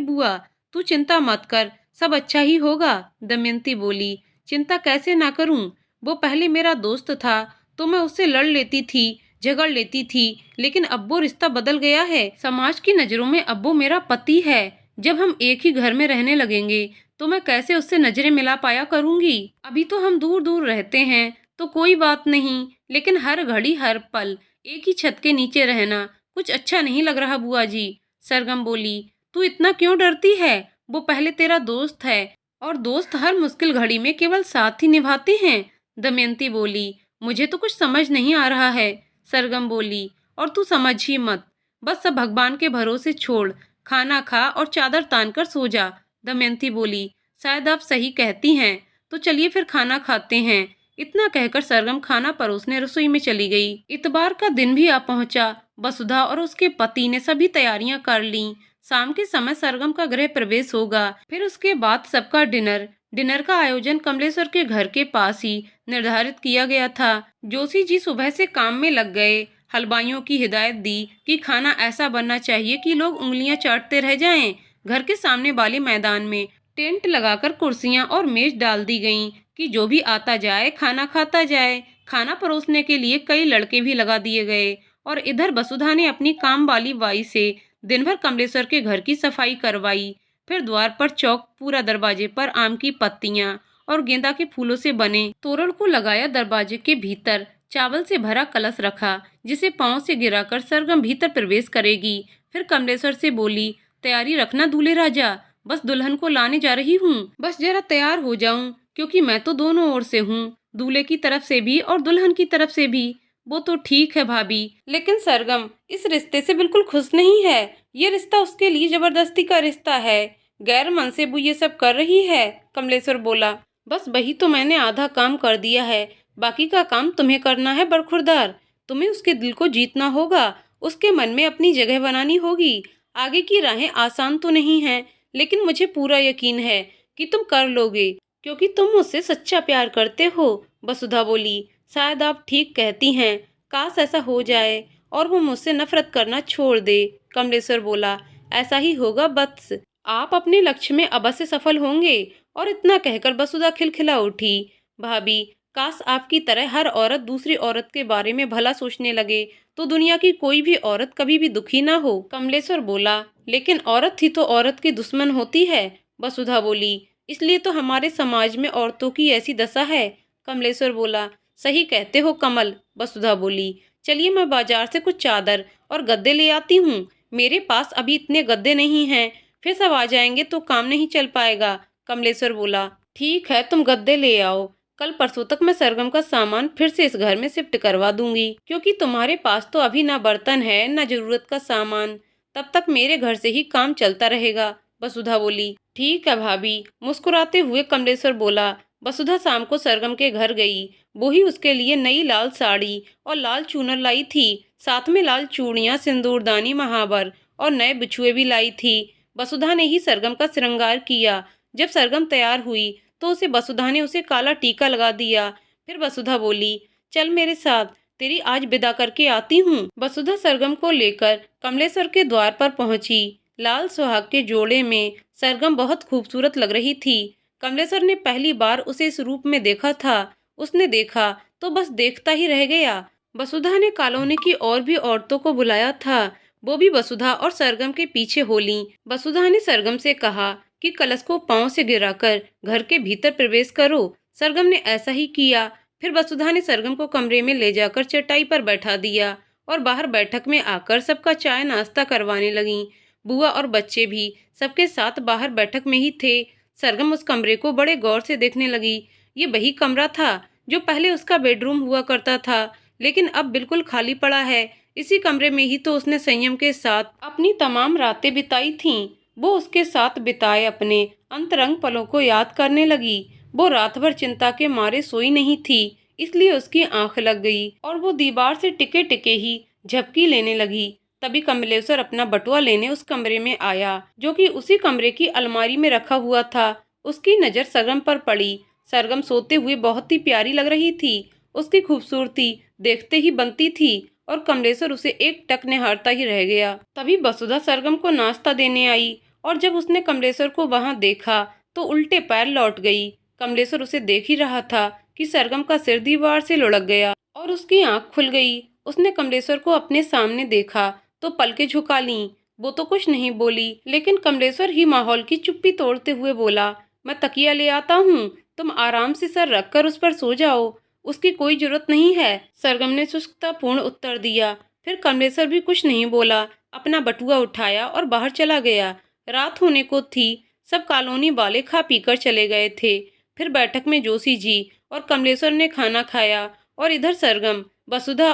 बुआ? तू चिंता मत कर, सब अच्छा ही होगा। दमयंती बोली, चिंता कैसे ना करूं? वो पहले मेरा दोस्त था तो मैं उससे लड़ लेती थी, झगड़ लेती थी, लेकिन अब वो रिश्ता बदल गया है। समाज की नजरों में अब वो मेरा पति है। जब हम एक ही घर में रहने लगेंगे तो मैं कैसे उससे नजरें मिला पाया करूंगी? अभी तो हम दूर दूर रहते हैं तो कोई बात नहीं, लेकिन हर घड़ी हर पल एक ही छत के नीचे रहना कुछ अच्छा नहीं लग रहा बुआ जी। सरगम बोली, तू इतना क्यों डरती है? वो पहले तेरा दोस्त है और दोस्त हर मुश्किल घड़ी में केवल साथ ही निभाते हैं। दमयंती बोली, मुझे तो कुछ समझ नहीं आ रहा है। सरगम बोली, और तू समझ ही मत, बस सब भगवान के भरोसे छोड़, खाना खा और चादर तान कर सो जा। दमयंती बोली, शायद आप सही कहती हैं, तो चलिए फिर खाना खाते हैं। इतना कहकर सरगम खाना परोसने रसोई में चली गई। इतवार का दिन भी आ पहुंचा। वसुधा और उसके पति ने सभी तैयारियां कर लीं। शाम के समय सरगम का गृह प्रवेश होगा, फिर उसके बाद सबका डिनर। डिनर का आयोजन कमलेश्वर के घर के पास ही निर्धारित किया गया था। जोशी जी सुबह से काम में लग गए। हलवाइयों की हिदायत दी कि खाना ऐसा बनना चाहिए कि लोग उंगलियां चाटते रह जाएं। घर के सामने वाले मैदान में टेंट लगाकर कुर्सियां और मेज डाल दी गईं कि जो भी आता जाए खाना खाता जाए। खाना परोसने के लिए कई लड़के भी लगा दिए गए और इधर वसुधा ने अपनी काम वाली बाई से दिन भर कमलेश्वर के घर की सफाई करवाई। फिर द्वार पर चौक, पूरा दरवाजे पर आम की पत्तियां और गेंदा के फूलों से बने तोरण को लगाया। दरवाजे के भीतर चावल से भरा कलश रखा, जिसे पांव से गिराकर सरगम भीतर प्रवेश करेगी। फिर कमलेश्वर से बोली, तैयारी रखना दूल्हे राजा, बस दुल्हन को लाने जा रही हूँ। बस जरा तैयार हो जाऊं, क्योंकि मैं तो दोनों ओर से हूँ, दूल्हे की तरफ से भी और दुल्हन की तरफ से भी। वो तो ठीक है भाभी, लेकिन सरगम इस रिश्ते से बिल्कुल खुश नहीं है। ये रिश्ता उसके लिए जबरदस्ती का रिश्ता है। गैर मन से वो ये सब कर रही है। कमलेश्वर बोला, बस वही तो मैंने आधा काम कर दिया है, बाकी का काम तुम्हें करना है बरखुरदार। तुम्हें उसके दिल को जीतना होगा, उसके मन में अपनी जगह बनानी होगी। आगे की राहें आसान तो नहीं हैं, लेकिन मुझे पूरा यकीन है कि तुम कर लोगे, क्योंकि तुम मुझसे सच्चा प्यार करते हो। वसुधा बोली, शायद आप ठीक कहती हैं, काश ऐसा हो जाए और वो मुझसे नफरत करना छोड़ दे। कमलेश्वर बोला, ऐसा ही होगा वत्स, आप अपने लक्ष्य में अवश्य सफल होंगे। और इतना कहकर वसुधा खिलखिला उठी, भाभी, काश आपकी तरह हर औरत दूसरी औरत के बारे में भला सोचने लगे तो दुनिया की कोई भी औरत कभी भी दुखी ना हो। कमलेश्वर बोला, लेकिन औरत ही तो औरत की दुश्मन होती है। वसुधा बोली, इसलिए तो हमारे समाज में औरतों की ऐसी दशा है। कमलेश्वर बोला, सही कहते हो कमल। वसुधा बोली, चलिए मैं बाजार से कुछ चादर और गद्दे ले आती हूँ। मेरे पास अभी इतने गद्दे नहीं हैं, फिर सब आ जाएंगे तो काम नहीं चल पाएगा। कमलेश्वर बोला, ठीक है, तुम गद्दे ले आओ। कल परसों तक मैं सरगम का सामान फिर से इस घर में शिफ्ट करवा दूंगी, क्योंकि तुम्हारे पास तो अभी ना बर्तन है ना जरूरत का सामान। तब तक मेरे घर से ही काम चलता रहेगा। वसुधा बोली, ठीक है भाभी। मुस्कुराते हुए कमलेश्वर बोला। वसुधा शाम को सरगम के घर गई। वो ही उसके लिए नई लाल साड़ी और लाल चूनर लाई थी, साथ में लाल चूड़ियां, सिंदूरदानी, महावर और नए बिछुए भी लाई थी। वसुधा ने ही सरगम का श्रृंगार किया। जब सरगम तैयार हुई तो वसुधा ने उसे काला टीका लगा दिया। फिर वसुधा बोली, चल मेरे साथ, तेरी आज विदा करके आती हूँ। वसुधा सरगम को लेकर कमलेश्वर के द्वार पर पहुंची। लाल सुहाग के जोड़े में सरगम बहुत खूबसूरत लग रही थी। कमलेश्वर ने पहली बार उसे इस रूप में देखा था। उसने देखा तो बस देखता ही रह गया। वसुधा ने कॉलोनी की और भी औरतों को बुलाया था, वो भी वसुधा और सरगम के पीछे हो लीं। वसुधा ने सरगम से कहा कि कलश को पांव से गिराकर घर के भीतर प्रवेश करो। सरगम ने ऐसा ही किया। फिर वसुधा ने सरगम को कमरे में ले जाकर चटाई पर बैठा दिया और बाहर बैठक में आकर सबका चाय नाश्ता करवाने लगी। बुआ और बच्चे भी सबके साथ बाहर बैठक में ही थे। सरगम उस कमरे को बड़े गौर से देखने लगी। ये वही कमरा था जो पहले उसका बेडरूम हुआ करता था, लेकिन अब बिल्कुल खाली पड़ा है। इसी कमरे में ही तो उसने संयम के साथ अपनी तमाम रातें बिताई थीं। वो उसके साथ बिताए अपने अंतरंग पलों को याद करने लगी। वो रात भर चिंता के मारे सोई नहीं थी, इसलिए उसकी आंख लग गई और वो दीवार से टिके टिके ही झपकी लेने लगी। तभी कमलेश्वर अपना बटुआ लेने उस कमरे में आया, जो कि उसी कमरे की अलमारी में रखा हुआ था। उसकी नजर सरगम पर पड़ी। सरगम सोते हुए बहुत ही प्यारी लग रही थी। उसकी खूबसूरती देखते ही बनती थी और कमलेश्वर उसे एक टक निहारता ही रह गया। तभी वसुधा सरगम को नाश्ता देने आई और जब उसने कमलेश्वर को वहां देखा तो उल्टे पैर लौट गई। कमलेश्वर उसे देख ही रहा था कि सरगम का सिर दीवार से लुढ़क गया और उसकी आंख खुल गई। उसने कमलेश्वर को अपने सामने देखा तो पलकें झुका लीं। वो तो कुछ नहीं बोली, लेकिन कमलेश्वर ही माहौल की चुप्पी तोड़ते हुए बोला, मैं तकिया ले आता हूँ, तुम आराम से सर रखकर उस पर सो जाओ। उसकी कोई जरूरत नहीं है, सरगम ने शुष्कतापूर्ण उत्तर दिया। फिर कमलेश्वर भी कुछ नहीं बोला, अपना बटुआ उठाया और बाहर चला गया। रात होने को थी, सब कॉलोनी वाले खा पीकर चले गए थे। फिर बैठक में जोशी जी और कमलेश्वर ने खाना खाया और इधर सरगम, वसुधा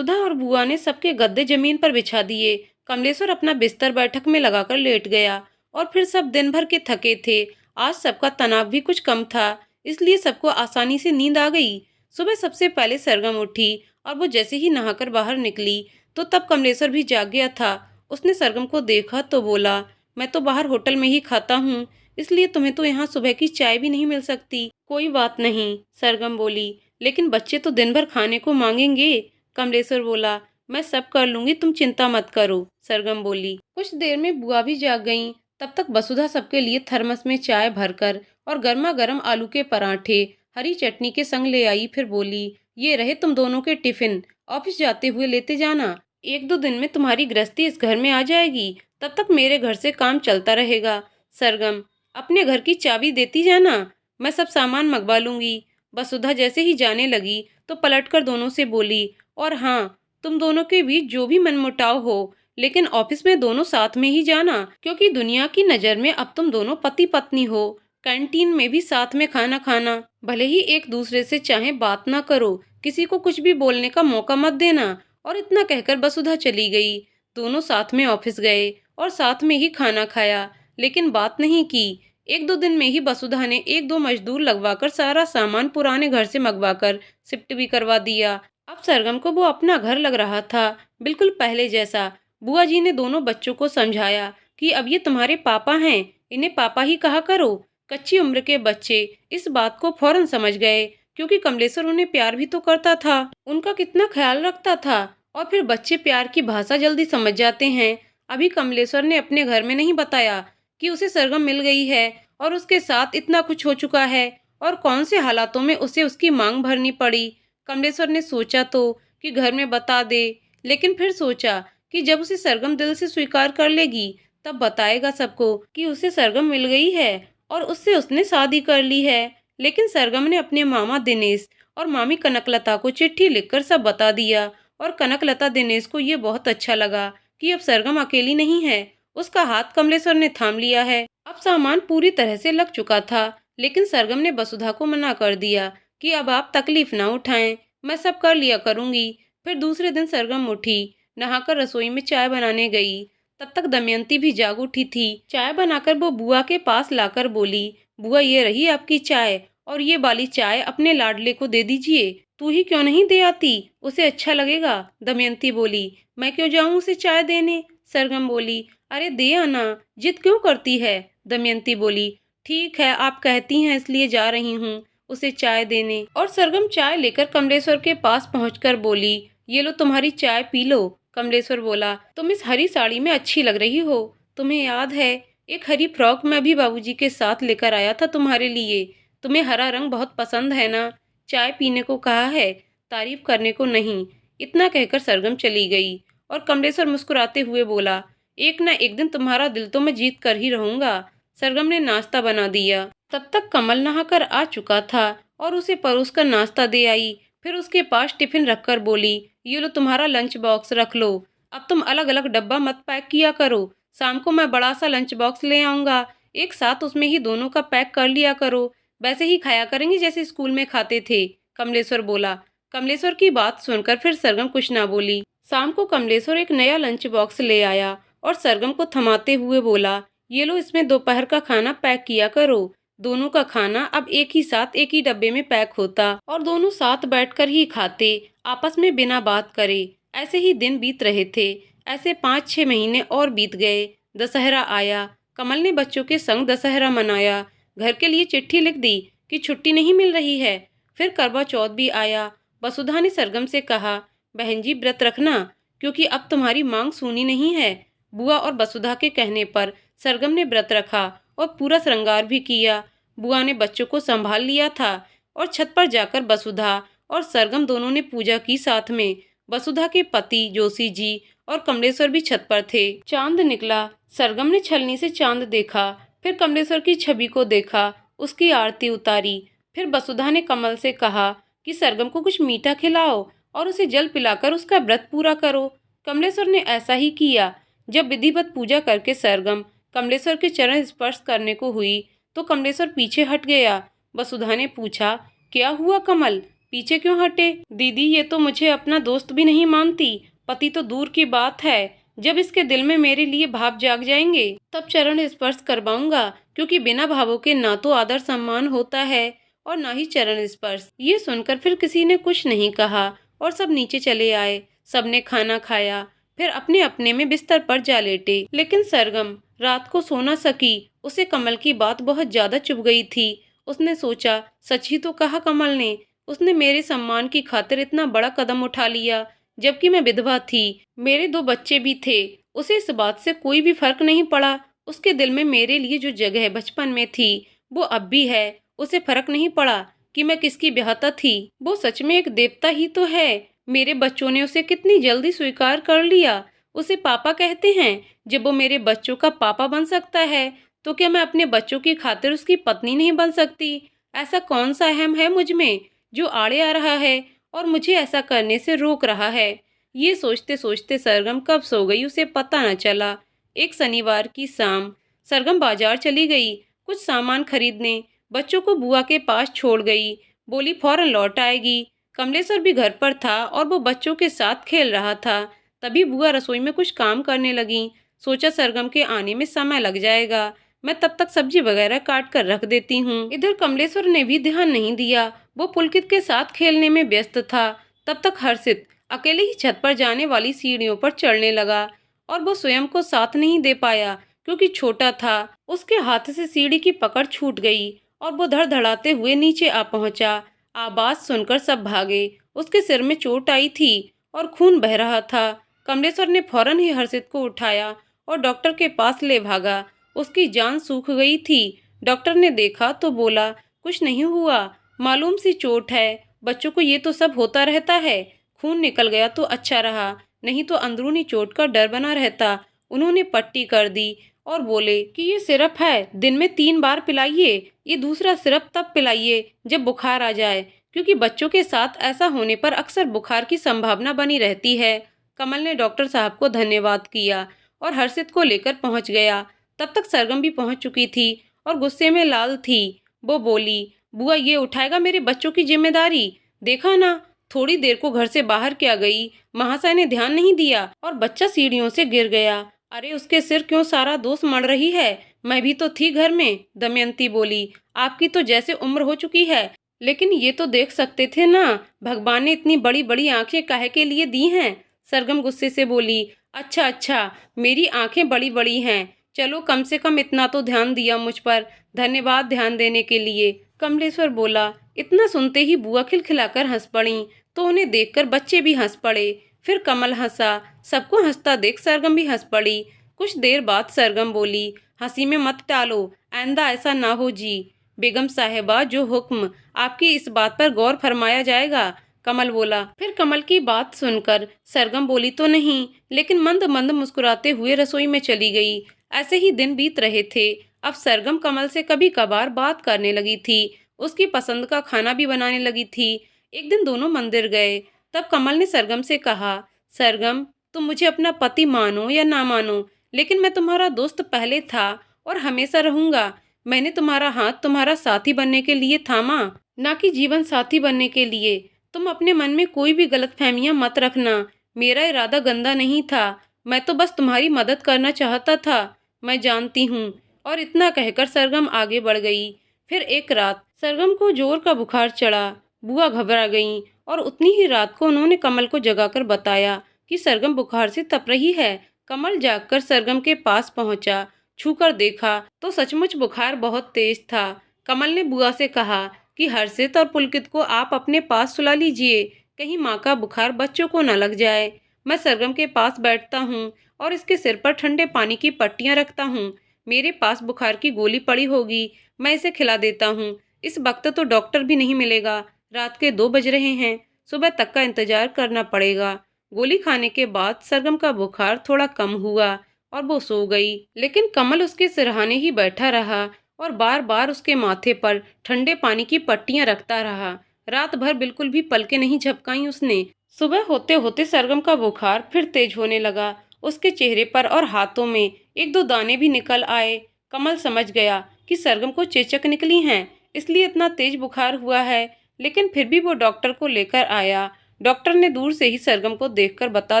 और बुआ ने सबके गद्दे जमीन पर बिछा दिए। कमलेश्वर अपना बिस्तर बैठक में लगाकर लेट गया और फिर सब दिन भर के थके थे। आज सबका तनाव भी कुछ कम था, इसलिए सबको आसानी से नींद आ गई। सुबह सबसे पहले सरगम उठी और वो जैसे ही नहाकर बाहर निकली तो तब कमलेश्वर भी जाग गया था। उसने सरगम को देखा तो बोला, मैं तो बाहर होटल में ही खाता हूँ, इसलिए तुम्हें तो यहाँ सुबह की चाय भी नहीं मिल सकती। कोई बात नहीं, सरगम बोली, लेकिन बच्चे तो दिन भर खाने को मांगेंगे। कमलेश्वर बोला, मैं सब कर लूंगी, तुम चिंता मत करो, सरगम बोली। कुछ देर में बुआ भी जाग गईं। तब तक वसुधा सबके लिए थर्मस में चाय भरकर और गर्मा गर्म आलू के पराठे हरी चटनी के संग ले आई। फिर बोली, ये रहे तुम दोनों के टिफिन, ऑफिस जाते हुए लेते जाना। 1-2 दिन में तुम्हारी गृहस्थी इस घर में आ जाएगी, तब तक मेरे घर से काम चलता रहेगा। सरगम, अपने घर की चाबी देती जाना, मैं सब सामान मंगवा लूंगी। वसुधा जैसे ही जाने लगी तो पलटकर दोनों से बोली, और हाँ, तुम दोनों के बीच जो भी मनमुटाव हो, लेकिन ऑफिस में दोनों साथ में ही जाना, क्योंकि दुनिया की नज़र में अब तुम दोनों पति पत्नी हो। कैंटीन में भी साथ में खाना खाना, भले ही एक दूसरे से चाहे बात ना करो, किसी को कुछ भी बोलने का मौका मत देना। और इतना कहकर वसुधा चली गई। दोनों साथ में ऑफिस गए और साथ में ही खाना खाया, लेकिन बात नहीं की। 1-2 दिन में ही वसुधा ने 1-2 मजदूर लगवाकर सारा सामान पुराने घर से मंगवाकर शिफ्ट भी करवा दिया। अब सरगम को वो अपना घर लग रहा था, बिल्कुल पहले जैसा। बुआ जी ने दोनों बच्चों को समझाया कि अब ये तुम्हारे पापा हैं, इन्हें पापा ही कहा करो। कच्ची उम्र के बच्चे इस बात को फौरन समझ गए, क्योंकि कमलेश्वर उन्हें प्यार भी तो करता था, उनका कितना ख्याल रखता था। और फिर बच्चे प्यार की भाषा जल्दी समझ जाते हैं। अभी कमलेश्वर ने अपने घर में नहीं बताया कि उसे सरगम मिल गई है और उसके साथ इतना कुछ हो चुका है और कौन से हालातों में उसे उसकी मांग भरनी पड़ी। कमलेश्वर ने सोचा तो कि घर में बता दे, लेकिन फिर सोचा कि जब उसे सरगम दिल से स्वीकार कर लेगी तब बताएगा सबको कि उसे सरगम मिल गई है और उससे उसने शादी कर ली है। लेकिन सरगम ने अपने मामा दिनेश और मामी कनकलता को चिट्ठी लिखकर सब बता दिया और कनकलता दिनेश को ये बहुत अच्छा लगा कि अब सरगम अकेली नहीं है, उसका हाथ कमलेश्वर ने थाम लिया है। अब सामान पूरी तरह से लग चुका था, लेकिन सरगम ने वसुधा को मना कर दिया कि अब आप तकलीफ ना उठाएं, मैं सब कर लिया करूंगी। फिर दूसरे दिन सरगम उठी, नहाकर रसोई में चाय बनाने गई। तब तक दमयंती भी जाग उठी थी। चाय बनाकर वो बुआ के पास लाकर बोली, बुआ ये रही आपकी चाय, और ये वाली चाय अपने लाडले को दे दीजिए। तू ही क्यों नहीं दे आती, उसे अच्छा लगेगा। दमयंती बोली, मैं क्यों जाऊं उसे चाय देने। सरगम बोली, अरे दे आना, जिद क्यों करती है। दमयंती बोली, ठीक है आप कहती हैं इसलिए जा रही हूँ उसे चाय देने। और सरगम चाय लेकर कमलेश्वर के पास पहुंचकर बोली, ये लो तुम्हारी चाय पी लो। कमलेश्वर बोला, तुम इस हरी साड़ी में अच्छी लग रही हो। तुम्हें याद है एक हरी फ्रॉक मैं भी बाबूजी के साथ लेकर आया था तुम्हारे लिए। तुम्हें हरा रंग बहुत पसंद है ना। चाय पीने को कहा है, तारीफ करने को नहीं। इतना कहकर सरगम चली गई और कमलेश्वर मुस्कुराते हुए बोला, एक ना एक दिन तुम्हारा दिल तो मैं जीत कर ही रहूंगा। सरगम ने नाश्ता बना दिया। तब तक कमल नहाकर आ चुका था और उसे परोस कर नाश्ता दे आई। फिर उसके पास टिफिन रखकर बोली, ये लो तुम्हारा लंच बॉक्स रख लो। अब तुम अलग अलग डब्बा मत पैक किया करो, शाम को मैं बड़ा सा लंच बॉक्स ले आऊंगा, एक साथ उसमें ही दोनों का पैक कर लिया करो, वैसे ही खाया करेंगे जैसे स्कूल में खाते थे। कमलेश्वर बोला। कमलेश्वर की बात सुनकर फिर सरगम कुछ ना बोली। शाम को कमलेश्वर एक नया लंच बॉक्स ले आया और सरगम को थमाते हुए बोला, ये लो इसमें दोपहर का खाना पैक किया करो। दोनों का खाना अब एक ही साथ एक ही डब्बे में पैक होता और दोनों साथ बैठकर ही खाते, आपस में बिना बात करे। ऐसे ही दिन बीत रहे थे। ऐसे 5-6 महीने और बीत गए। दशहरा आया। कमल ने बच्चों के संग दशहरा मनाया। घर के लिए चिट्ठी लिख दी कि छुट्टी नहीं मिल रही है। फिर करवा चौथ भी आया वसुधा ने सरगम से कहा, बहन जी व्रत रखना, क्योंकि अब तुम्हारी मांग सूनी नहीं है। बुआ और वसुधा के कहने पर सरगम ने व्रत रखा और पूरा श्रृंगार भी किया। बुआ ने बच्चों को संभाल लिया था और छत पर जाकर वसुधा और सरगम दोनों ने पूजा की साथ में। वसुधा के पति जोशी जी और कमलेश्वर भी छत पर थे। चांद निकला। सरगम ने छलनी से चांद देखा, फिर कमलेश्वर की छवि को देखा, उसकी आरती उतारी। फिर वसुधा ने कमल से कहा कि सरगम को कुछ मीठा खिलाओ और उसे जल पिलाकर उसका व्रत पूरा करो। कमलेश्वर ने ऐसा ही किया। जब विधिवत पूजा करके सरगम कमलेश्वर के चरण स्पर्श करने को हुई तो कमलेश्वर पीछे हट गया। वसुधा ने पूछा, क्या हुआ कमल, पीछे क्यों हटे? दीदी, ये तो मुझे अपना दोस्त भी नहीं मानती। पति तो दूर की बात है, जब इसके दिल में मेरे लिए भाव जाग जाएंगे तब चरण स्पर्श करवाऊंगा, क्योंकि बिना भावों के ना तो आदर सम्मान होता है और ना ही चरण स्पर्श। ये सुनकर फिर किसी ने कुछ नहीं कहा और सब नीचे चले आए। सबने खाना खाया, फिर अपने अपने में बिस्तर पर जा लेटे। लेकिन सरगम रात को सो न सकी। उसे कमल की बात बहुत ज्यादा चुभ गई थी। उसने सोचा, सच ही तो कहा कमल ने। उसने मेरे सम्मान की खातिर इतना बड़ा कदम उठा लिया, जबकि मैं विधवा थी, मेरे 2 बच्चे भी थे। उसे इस बात से कोई भी फर्क नहीं पड़ा। उसके दिल में मेरे लिए जो जगह बचपन में थी वो अब भी है। उसे फर्क नहीं पड़ा कि मैं किसकी ब्याहता थी। वो सच में एक देवता ही तो है। मेरे बच्चों ने उसे कितनी जल्दी स्वीकार कर लिया। उसे पापा कहते हैं। जब वो मेरे बच्चों का पापा बन सकता है तो क्या मैं अपने बच्चों की खातिर उसकी पत्नी नहीं बन सकती? ऐसा कौन सा अहम है मुझ में जो आड़े आ रहा है और मुझे ऐसा करने से रोक रहा है? ये सोचते सोचते सरगम कब सो गई उसे पता न चला। एक शनिवार की शाम सरगम बाजार चली गई कुछ सामान खरीदने। बच्चों को बुआ के पास छोड़ गई। बोली फौरन लौट आएगी। कमलेश्वर भी घर पर था और वो बच्चों के साथ खेल रहा था। तभी बुआ रसोई में कुछ काम करने लगी। सोचा सरगम के आने में समय लग जाएगा, मैं तब तक सब्जी वगैरह काट कर रख देती हूँ। इधर कमलेश्वर ने भी ध्यान नहीं दिया, वो पुलकित के साथ खेलने में व्यस्त था। तब तक हर्षित अकेले ही छत पर जाने वाली सीढ़ियों पर चढ़ने लगा और वो स्वयं को साथ नहीं दे पाया क्योंकि छोटा था। उसके हाथ से सीढ़ी की पकड़ छूट गई और वो धड़धड़ाते हुए नीचे आ पहुंचा। आवाज सुनकर सब भागे। उसके सिर में चोट आई थी और खून बह रहा था। कमलेश्वर ने फौरन ही हर्षित को उठाया और डॉक्टर के पास ले भागा। उसकी जान सूख गई थी। डॉक्टर ने देखा तो बोला, कुछ नहीं हुआ, मालूम सी चोट है। बच्चों को ये तो सब होता रहता है। खून निकल गया तो अच्छा रहा, नहीं तो अंदरूनी चोट का डर बना रहता। उन्होंने पट्टी कर दी और बोले कि ये सिरप है, दिन में 3 बार पिलाइए। ये दूसरा सिरप तब पिलाइए जब बुखार आ जाए, क्योंकि बच्चों के साथ ऐसा होने पर अक्सर बुखार की संभावना बनी रहती है। कमल ने डॉक्टर साहब को धन्यवाद किया और हर्षित को लेकर पहुंच गया। तब तक सरगम भी पहुंच चुकी थी और गुस्से में लाल थी। वो बोली, बुआ ये उठाएगा मेरे बच्चों की जिम्मेदारी? देखा ना, थोड़ी देर को घर से बाहर क्या गई, महाशय ने ध्यान नहीं दिया और बच्चा सीढ़ियों से गिर गया। अरे उसके सिर क्यों सारा दोष मढ़ रही है? मैं भी तो थी घर में। दमयंती बोली, आपकी तो जैसे उम्र हो चुकी है, लेकिन ये तो देख सकते थे ना, भगवान ने इतनी बड़ी बड़ी आंखें काहे के लिए दी हैं? सरगम गुस्से से बोली, अच्छा अच्छा, मेरी आंखें बड़ी बड़ी हैं, चलो कम से कम इतना तो ध्यान दिया मुझ पर, धन्यवाद ध्यान देने के लिए। कमलेश्वर बोला। इतना सुनते ही बुआ खिलखिलाकर हंस पड़ी तो उन्हें देखकर बच्चे भी हंस पड़े। फिर कमल हंसा। सबको हंसता देख सरगम भी हंस पड़ी। कुछ देर बाद सरगम बोली, हंसी में मत टालो, आइंदा ऐसा ना हो जी। बेगम साहिबा, जो हुक्म, आपकी इस बात पर गौर फरमाया जाएगा। कमल बोला। फिर कमल की बात सुनकर सरगम बोली तो नहीं, लेकिन मंद मंद मुस्कुराते हुए रसोई में चली गई। ऐसे ही दिन बीत रहे थे। अब सरगम कमल से कभी कभार बात करने लगी थी, उसकी पसंद का खाना भी बनाने लगी थी। एक दिन दोनों मंदिर गए। तब कमल ने सरगम से कहा, सरगम तुम मुझे अपना पति मानो या ना मानो, लेकिन मैं तुम्हारा दोस्त पहले था और हमेशा रहूंगा। मैंने तुम्हारा हाथ तुम्हारा साथी बनने के लिए थामा, ना कि जीवन साथी बनने के लिए। तुम अपने मन में कोई भी गलतफहमियां मत रखना। मेरा इरादा गंदा नहीं था, मैं तो बस तुम्हारी मदद करना चाहता था, मैं जानती हूँ। और इतना कहकर सरगम आगे बढ़ गई। फिर एक रात सरगम को जोर का बुखार चढ़ा। बुआ घबरा गईं और उतनी ही रात को उन्होंने कमल को जगाकर बताया कि सरगम बुखार से तप रही है। कमल जागकर सरगम के पास पहुंचा। छूकर देखा तो सचमुच बुखार बहुत तेज था। कमल ने बुआ से कहा कि हर्षित और पुलकित को आप अपने पास सुला लीजिए, कहीं माँ का बुखार बच्चों को न लग जाए। मैं सरगम के पास बैठता हूँ और इसके सिर पर ठंडे पानी की पट्टियाँ रखता हूँ। मेरे पास बुखार की गोली पड़ी होगी, मैं इसे खिला देता हूँ। इस वक्त तो डॉक्टर भी नहीं मिलेगा, रात के 2 बज रहे हैं, सुबह तक का इंतजार करना पड़ेगा। गोली खाने के बाद सरगम का बुखार थोड़ा कम हुआ और वो सो गई, लेकिन कमल उसके सिरहाने ही बैठा रहा और बार बार उसके माथे पर ठंडे पानी की पट्टियां रखता रहा। रात भर बिल्कुल भी पलकें नहीं झपकाई उसने। सुबह होते होते सरगम का बुखार फिर तेज होने लगा। उसके चेहरे पर और हाथों में 1-2 दाने भी निकल आए। कमल समझ गया कि सरगम को चेचक निकली हैं, इसलिए इतना तेज बुखार हुआ है, लेकिन फिर भी वो डॉक्टर को लेकर आया। डॉक्टर ने दूर से ही सरगम को देखकर बता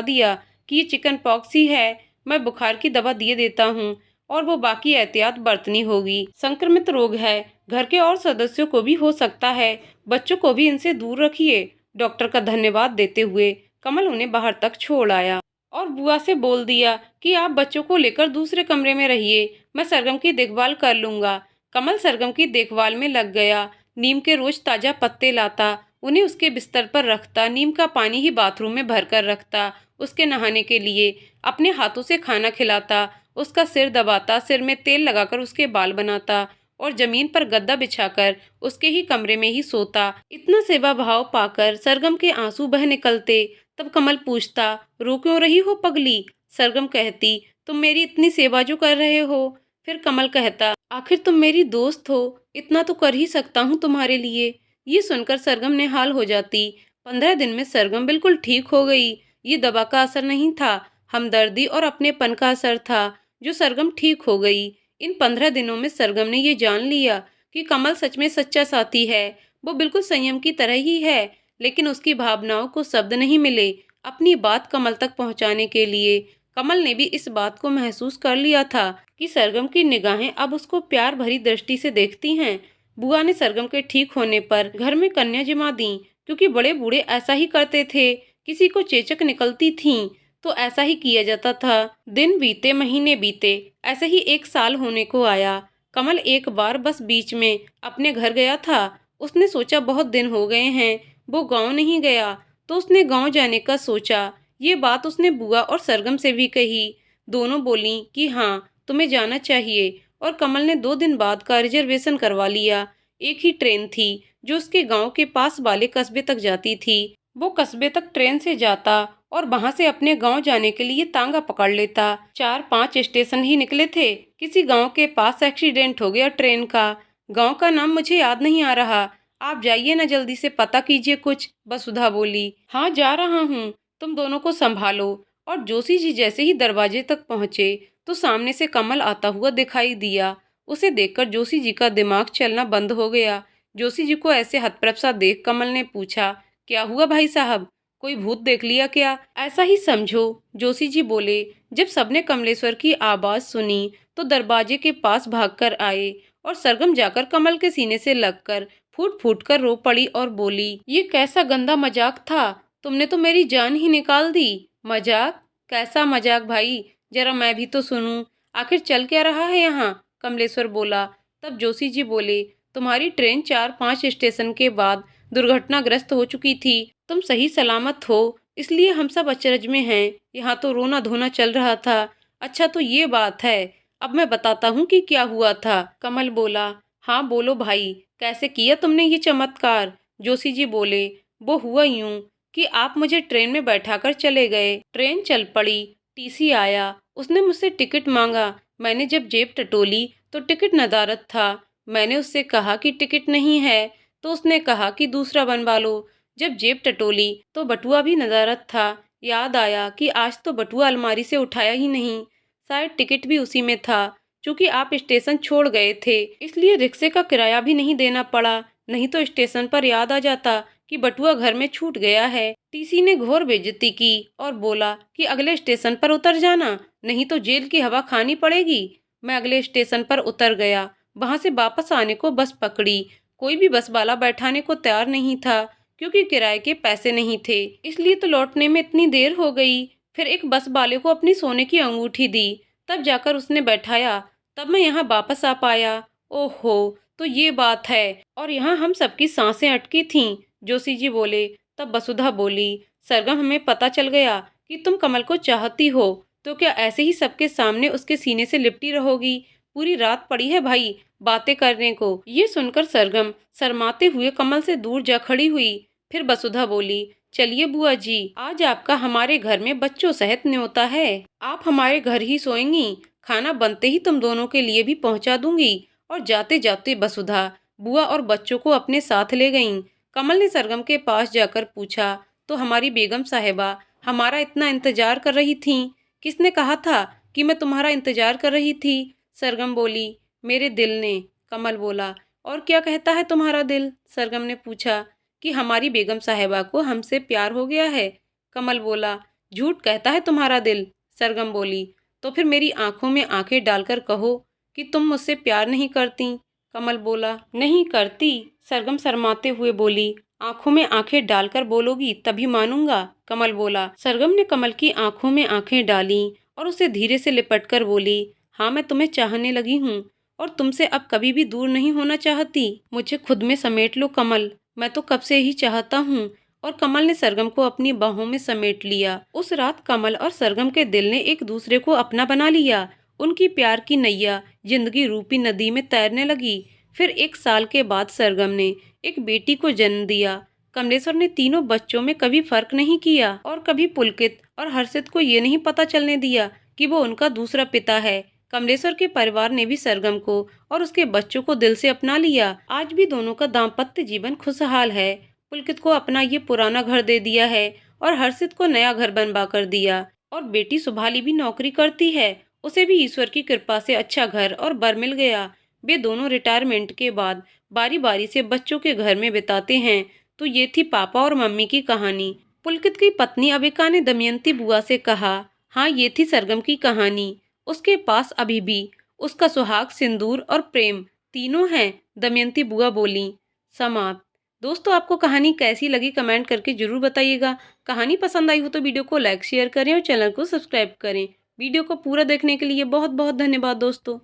दिया कि ये चिकन पॉक्स ही है। मैं बुखार की दवा दिए देता हूँ और वो बाकी एहतियात बरतनी होगी। संक्रमित रोग है, घर के और सदस्यों को भी हो सकता है, बच्चों को भी इनसे दूर रखिए। डॉक्टर का धन्यवाद देते हुए कमल उन्हें बाहर तक छोड़ आया और बुआ से बोल दिया कि आप बच्चों को लेकर दूसरे कमरे में रहिए, मैं सरगम की देखभाल कर लूंगा। कमल सरगम की देखभाल में लग गया। नीम के रोज ताजा पत्ते लाता, उन्हें उसके बिस्तर पर रखता, नीम का पानी ही बाथरूम में भरकर रखता उसके नहाने के लिए, अपने हाथों से खाना खिलाता, उसका सिर दबाता, सिर में तेल लगाकर उसके बाल बनाता और जमीन पर गद्दा बिछाकर उसके ही कमरे में ही सोता। इतना सेवा भाव पाकर सरगम के आंसू बह निकलते। तब कमल पूछता, रो क्यों रही हो पगली? सरगम कहती, तुम मेरी इतनी सेवा जो कर रहे हो। फिर कमल कहता, आखिर तुम मेरी दोस्त हो, इतना तो कर ही सकता हूँ तुम्हारे लिए। ये सुनकर सरगम निहाल हो जाती। 15 दिन में सरगम बिल्कुल ठीक हो गई। ये दवा का असर नहीं था, हमदर्दी और अपनेपन का असर था जो सरगम ठीक हो गई। इन 15 दिनों में सरगम ने ये जान लिया कि कमल सच में सच्चा साथी है। वो बिल्कुल संयम की तरह ही है, लेकिन उसकी भावनाओं को शब्द नहीं मिले अपनी बात कमल तक पहुंचाने के लिए। कमल ने भी इस बात को महसूस कर लिया था कि सरगम की निगाहें अब उसको प्यार भरी दृष्टि से देखती हैं। बुआ ने सरगम के ठीक होने पर घर में कन्या जमा दी, क्योंकि बड़े बूढ़े ऐसा ही करते थे। किसी को चेचक निकलती थी तो ऐसा ही किया जाता था। दिन बीते, महीने बीते, ऐसे ही 1 साल होने को आया। कमल एक बार बस बीच में अपने घर गया था। उसने सोचा बहुत दिन हो गए हैं, वो गांव नहीं गया, तो उसने गांव जाने का सोचा। ये बात उसने बुआ और सरगम से भी कही। दोनों बोली कि हाँ, तुम्हें जाना चाहिए, और कमल ने 2 दिन बाद का रिजर्वेशन करवा लिया। एक ही ट्रेन थी जो उसके गांव के पास वाले कस्बे तक जाती थी। वो कस्बे तक ट्रेन से जाता और वहां से अपने गांव जाने के लिए तांगा पकड़ लेता। 4-5 स्टेशन ही निकले थे, किसी गांव के पास एक्सीडेंट हो गया ट्रेन का। गांव का नाम मुझे याद नहीं आ रहा, आप जाइए ना, जल्दी से पता कीजिए कुछ। वसुधा बोली, हाँ जा रहा हूँ, तुम दोनों को संभालो। और जोशी जी जैसे ही दरवाजे तक पहुंचे तो सामने से कमल आता हुआ दिखाई दिया। उसे देखकर जोशी जी का दिमाग चलना बंद हो गया। जोशी जी को ऐसे हतप्रभ सा देख कमल ने पूछा, क्या हुआ भाई साहब, कोई भूत देख लिया क्या? ऐसा ही समझो, जोशी जी बोले। जब सबने कमलेश्वर की आवाज सुनी तो दरवाजे के पास भागकर आए और सरगम जाकर कमल के सीने से लगकर फूट फूट कर रो पड़ी और बोली, ये कैसा गंदा मजाक था, तुमने तो मेरी जान ही निकाल दी। मजाक? कैसा मजाक भाई, जरा मैं भी तो सुनूं, आखिर चल क्या रहा है यहाँ? कमलेश्वर बोला। तब जोशी जी बोले, तुम्हारी ट्रेन 4-5 स्टेशन के बाद दुर्घटनाग्रस्त हो चुकी थी, तुम सही सलामत हो, इसलिए हम सब अचरज में हैं। यहाँ तो रोना धोना चल रहा था। अच्छा तो ये बात है, अब मैं बताता हूँ कि क्या हुआ था। कमल बोला, हाँ बोलो भाई, कैसे किया तुमने ये चमत्कार? जोशी जी बोले, वो हुआ यूं कि आप मुझे ट्रेन में बैठाकर चले गए, ट्रेन चल पड़ी, टीसी आया, उसने मुझसे टिकट मांगा। मैंने जब जेब टटोली तो टिकट नदारद था। मैंने उससे कहा कि टिकट नहीं है, तो उसने कहा कि दूसरा बनवा लो। जब जेब टटोली तो बटुआ भी नदारद था। याद आया कि आज तो बटुआ अलमारी से उठाया ही नहीं, शायद टिकट भी उसी में था। चूंकि आप स्टेशन छोड़ गए थे, इसलिए रिक्शे का किराया भी नहीं देना पड़ा, नहीं तो स्टेशन पर याद आ जाता कि बटुआ घर में छूट गया है। टीसी ने घोर बेइज्जती की और बोला कि अगले स्टेशन पर उतर जाना, नहीं तो जेल की हवा खानी पड़ेगी। मैं अगले स्टेशन पर उतर गया। वहां से वापस आने को बस पकड़ी। कोई भी बस वाला बैठाने को तैयार नहीं था, क्योंकि किराए के पैसे नहीं थे, इसलिए तो लौटने में इतनी देर हो गई। फिर एक बस वाले को अपनी सोने की अंगूठी दी, तब जाकर उसने बैठाया, तब मैं यहाँ वापस आ पाया। ओहो, तो ये बात है, और यहाँ हम सबकी सांसें अटकी थीं। जोशी जी बोले, तब वसुधा बोली, सरगम हमें पता चल गया कि तुम कमल को चाहती हो, तो क्या ऐसे ही सबके सामने उसके सीने से लिपटी रहोगी? पूरी रात पड़ी है भाई बातें करने को। ये सुनकर सरगम शर्माते हुए कमल से दूर जा खड़ी हुई। फिर वसुधा बोली, चलिए बुआ जी, आज आपका हमारे घर में बच्चों सहित न्योता है। आप हमारे घर ही सोएंगी। खाना बनते ही तुम दोनों के लिए भी पहुंचा दूंगी। और जाते जाते वसुधा बुआ और बच्चों को अपने साथ ले गईं। कमल ने सरगम के पास जाकर पूछा, तो हमारी बेगम साहिबा हमारा इतना इंतजार कर रही थीं? किसने कहा था कि मैं तुम्हारा इंतजार कर रही थी? सरगम बोली, मेरे दिल ने। कमल बोला, और क्या कहता है तुम्हारा दिल? सरगम ने पूछा, कि हमारी बेगम साहिबा को हमसे प्यार हो गया है। कमल बोला, झूठ कहता है तुम्हारा दिल। सरगम बोली, तो फिर मेरी आंखों में आंखें डालकर कहो कि तुम मुझसे प्यार नहीं करती। कमल बोला, नहीं करती। सरगम शर्माते हुए बोली, आंखों में आंखें डालकर बोलोगी तभी मानूंगा। कमल बोला। सरगम ने कमल की आंखों में आंखें डाली और उसे धीरे से लिपटकर बोली, हाँ मैं तुम्हें चाहने लगी हूँ और तुमसे अब कभी भी दूर नहीं होना चाहती। मुझे खुद में समेट लो कमल, मैं तो कब से ही चाहता हूँ। और कमल ने सरगम को अपनी बाहों में समेट लिया। उस रात कमल और सरगम के दिल ने एक दूसरे को अपना बना लिया। उनकी प्यार की नैया जिंदगी रूपी नदी में तैरने लगी। फिर 1 साल के बाद सरगम ने एक बेटी को जन्म दिया। कमलेश्वर ने तीनों बच्चों में कभी फर्क नहीं किया और कभी पुलकित और हर्षित को ये नहीं पता चलने दिया कि वो उनका दूसरा पिता है। कमलेश्वर के परिवार ने भी सरगम को और उसके बच्चों को दिल से अपना लिया। आज भी दोनों का दाम्पत्य जीवन खुशहाल है। पुलकित को अपना ये पुराना घर दे दिया है और हर्षित को नया घर बनवा कर दिया। और बेटी सुभाली भी नौकरी करती है, उसे भी ईश्वर की कृपा से अच्छा घर और बर मिल गया। वे दोनों रिटायरमेंट के बाद बारी बारी से बच्चों के घर में बिताते हैं। तो ये थी पापा और मम्मी की कहानी। पुलकित की पत्नी अबिका ने दमयंती बुआ से कहा, हाँ ये थी सरगम की कहानी। उसके पास अभी भी उसका सुहाग, सिंदूर और प्रेम तीनों हैं। दमयंती बुआ बोली। समाप्त। दोस्तों, आपको कहानी कैसी लगी कमेंट करके जरूर बताइएगा। कहानी पसंद आई हो तो वीडियो को लाइक शेयर करें और चैनल को सब्सक्राइब करें। वीडियो को पूरा देखने के लिए बहुत बहुत धन्यवाद दोस्तों।